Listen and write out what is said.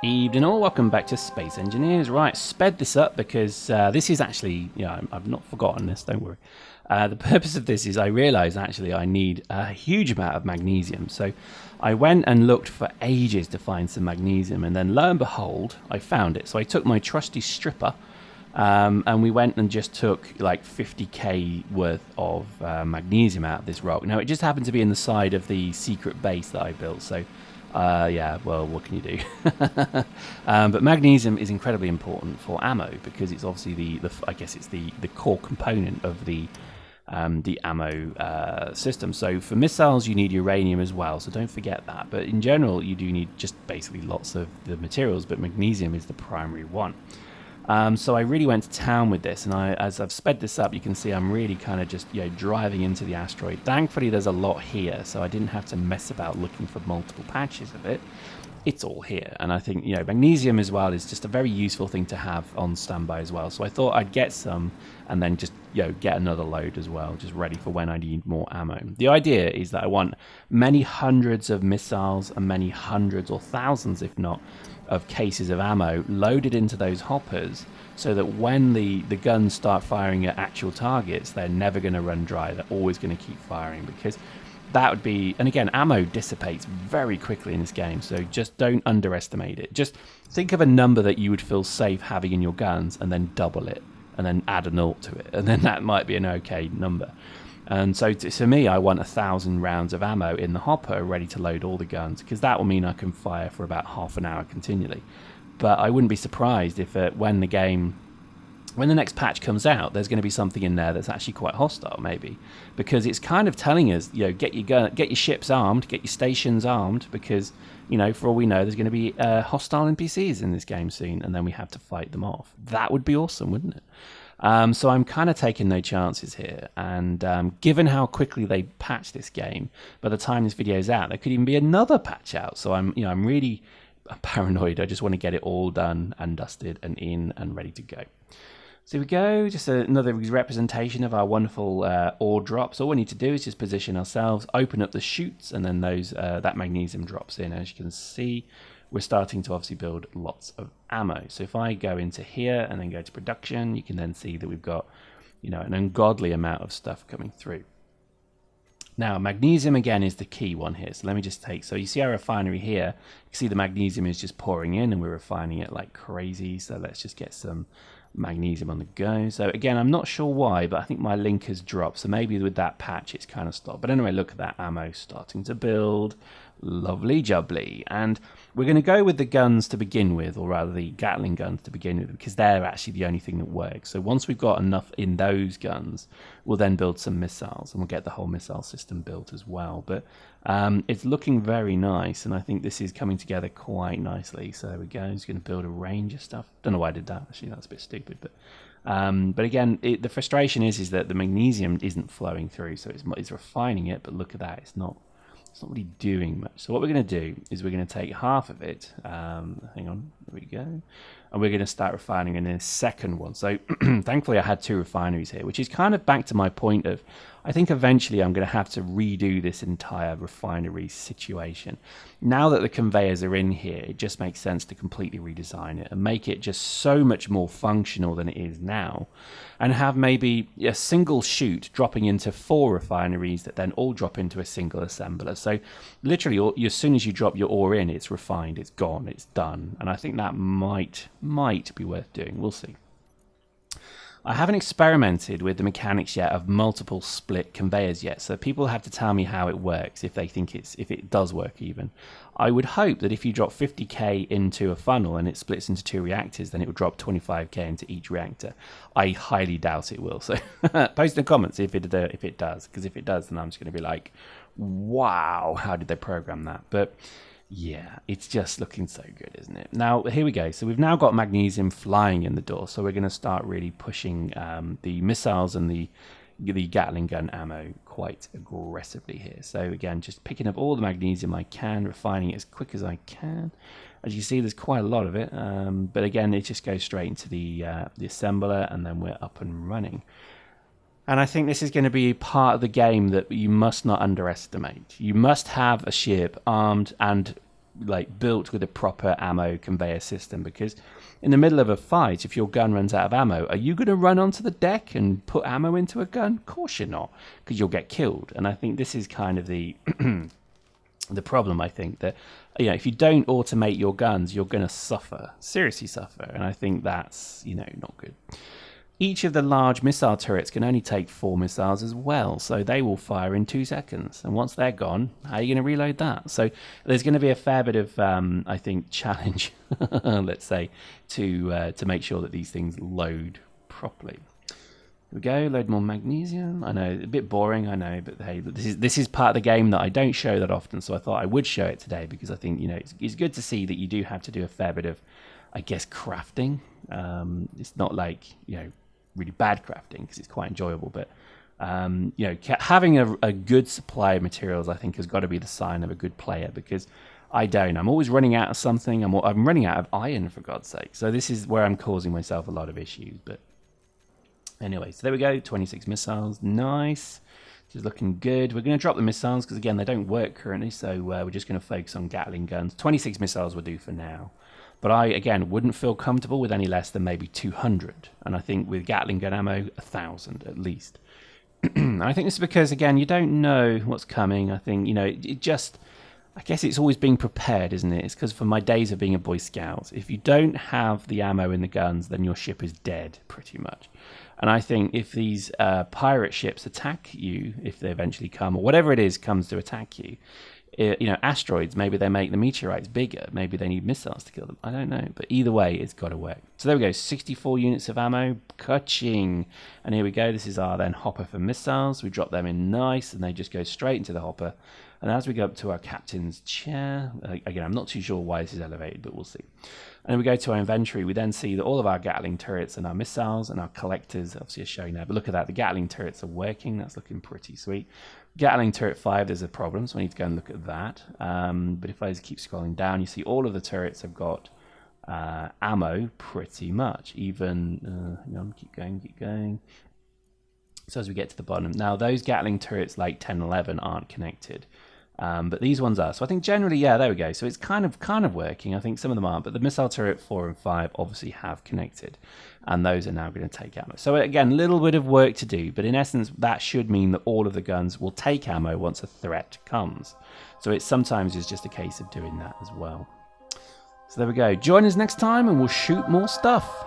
Evening all, welcome back to Space Engineers. Right, sped this up because this is actually, I've not forgotten this, don't worry. The purpose of this is I realised actually I need a huge amount of magnesium. So I went and looked for ages to find some magnesium, and then lo and behold, I found it. So I took my trusty stripper and we went and just took like 50k worth of magnesium out of this rock. Now it just happened to be in the side of the secret base that I built, so yeah, well, what can you do? But magnesium is incredibly important for ammo because it's obviously I guess it's the core component of the ammo system. So for missiles, you need uranium as well, so don't forget that. But in general, you do need just basically lots of the materials, but magnesium is the primary one. So I really went to town with this, and as I've sped this up, you can see I'm really kind of just driving into the asteroid. Thankfully, there's a lot here, so I didn't have to mess about looking for multiple patches of it. It's all here, and I think magnesium as well is just a very useful thing to have on standby as well. So I thought I'd get some, and then just get another load as well, just ready for when I need more ammo. The idea is that I want many hundreds of missiles and many hundreds or thousands, if not, of cases of ammo loaded into those hoppers, so that when the guns start firing at actual targets, they're never going to run dry. They're always going to keep firing, because that would be, and again, ammo dissipates very quickly in this game, so just don't underestimate it. Just think of a number that you would feel safe having in your guns, and then double it, and then add a 0 to it, and then that might be an okay number. And so to me, I want 1,000 rounds of ammo in the hopper ready to load all the guns, because that will mean I can fire for about half an hour continually. But I wouldn't be surprised if when the next patch comes out, there's going to be something in there that's actually quite hostile, maybe, because it's kind of telling us, get your ships armed, get your stations armed, because for all we know, there's going to be hostile NPCs in this game soon, and then we have to fight them off. That would be awesome, wouldn't it? So I'm kind of taking no chances here, and given how quickly they patch this game, by the time this video is out, there could even be another patch out. So I'm really paranoid. I just want to get it all done and dusted and in and ready to go. So here we go, just another representation of our wonderful ore drops. All we need to do is just position ourselves, open up the chutes, and then that magnesium drops in. As you can see, we're starting to obviously build lots of ammo. So if I go into here and then go to production, you can then see that we've got an ungodly amount of stuff coming through. Now, magnesium again is the key one here. So let me just so you see our refinery here. You can see the magnesium is just pouring in, and we're refining it like crazy. So let's just get some magnesium on the go. So again, I'm not sure why, but I think my link has dropped. So maybe with that patch, it's kind of stopped. But anyway, look at that ammo starting to build. Lovely jubbly. And we're going to go with the guns to begin with, or rather the Gatling guns to begin with, because they're actually the only thing that works. So once we've got enough in those guns, we'll then build some missiles, and we'll get the whole missile system built as well. But it's looking very nice, and I think this is coming together quite nicely. So there we go. It's going to build a range of stuff. Don't know why I did that. Actually, that's a bit stupid. But again, the frustration is that the magnesium isn't flowing through, so it's refining it. But look at that. It's not really doing much. So what we're going to do is we're going to take half of it. Hang on, there we go. And we're going to start refining in a second one. So thankfully I had 2 refineries here, which is kind of back to my point of, I think eventually I'm going to have to redo this entire refinery situation. Now that the conveyors are in here, it just makes sense to completely redesign it and make it just so much more functional than it is now, and have maybe a single chute dropping into 4 refineries that then all drop into a single assembler. So literally, as soon as you drop your ore in, it's refined, it's gone, it's done. And I think that might be worth doing. We'll see. I haven't experimented with the mechanics yet of multiple split conveyors yet, so people have to tell me how it works, if they think if it does work even. I would hope that if you drop 50k into a funnel and it splits into 2 reactors, then it will drop 25k into each reactor. I highly doubt it will, so post in the comments if it does, because if it does, then I'm just going to be like, wow, how did they program that? But yeah, it's just looking so good, isn't it? Now, here we go. So we've now got magnesium flying in the door. So we're going to start really pushing the missiles and the Gatling gun ammo quite aggressively here. So again, just picking up all the magnesium I can, refining it as quick as I can. As you see, there's quite a lot of it. But again, it just goes straight into the assembler, and then we're up and running. And I think this is going to be part of the game that you must not underestimate. You must have a ship armed and like built with a proper ammo conveyor system, because in the middle of a fight, if your gun runs out of ammo, are you going to run onto the deck and put ammo into a gun? Of course you're not, because you'll get killed. And I think this is kind of the the problem. I think that, you know, if you don't automate your guns, you're going to suffer, seriously suffer. And I think that's, you know, not good. Each of the large missile turrets can only take 4 missiles as well, so they will fire in 2 seconds. And once they're gone, how are you going to reload that? So there's going to be a fair bit of, I think, challenge, let's say, to make sure that these things load properly. Here we go, load more magnesium. I know, a bit boring, I know, but hey, this is part of the game that I don't show that often, so I thought I would show it today, because I think, you know, it's good to see that you do have to do a fair bit of, I guess, crafting. It's not like, you know, really bad crafting, because it's quite enjoyable, but you know, having a good supply of materials, I think, has got to be the sign of a good player, because I'm always running out of something. I'm running out of iron, for God's sake. So this is where I'm causing myself a lot of issues. But anyway, so there we go, 26 missiles, nice. This is looking good. We're going to drop the missiles because, again, they don't work currently, so we're just going to focus on Gatling guns. 26 missiles will do for now. But I, again, wouldn't feel comfortable with any less than maybe 200. And I think with Gatling gun ammo, 1,000 at least. I think this is because, again, you don't know what's coming. I think, you know, it just, I guess it's always being prepared, isn't it? It's because from my days of being a Boy Scout, if you don't have the ammo in the guns, then your ship is dead, pretty much. And I think if these pirate ships attack you, if they eventually come, or whatever it is comes to attack you, you know, asteroids, maybe they make the meteorites bigger. Maybe they need missiles to kill them. I don't know. But either way, it's got to work. So there we go. 64 units of ammo. Ka-ching. And here we go. This is our then hopper for missiles. We drop them in nice, and they just go straight into the hopper. And as we go up to our captain's chair, again, I'm not too sure why this is elevated, but we'll see. And then we go to our inventory. We then see that all of our Gatling turrets and our missiles and our collectors obviously are showing there. But look at that. The Gatling turrets are working. That's looking pretty sweet. Gatling turret 5, there's a problem, so I need to go and look at that. But if I just keep scrolling down, you see all of the turrets have got ammo pretty much. Even, hang on, keep going. So as we get to the bottom, now those Gatling turrets like 10, 11 aren't connected. But these ones are. So I think generally, yeah, there we go. So it's kind of working. I think some of them aren't, but the missile turret 4 and 5 obviously have connected, and those are now going to take ammo. So again, a little bit of work to do, but in essence, that should mean that all of the guns will take ammo once a threat comes. So it sometimes is just a case of doing that as well. So there we go. Join us next time, and we'll shoot more stuff.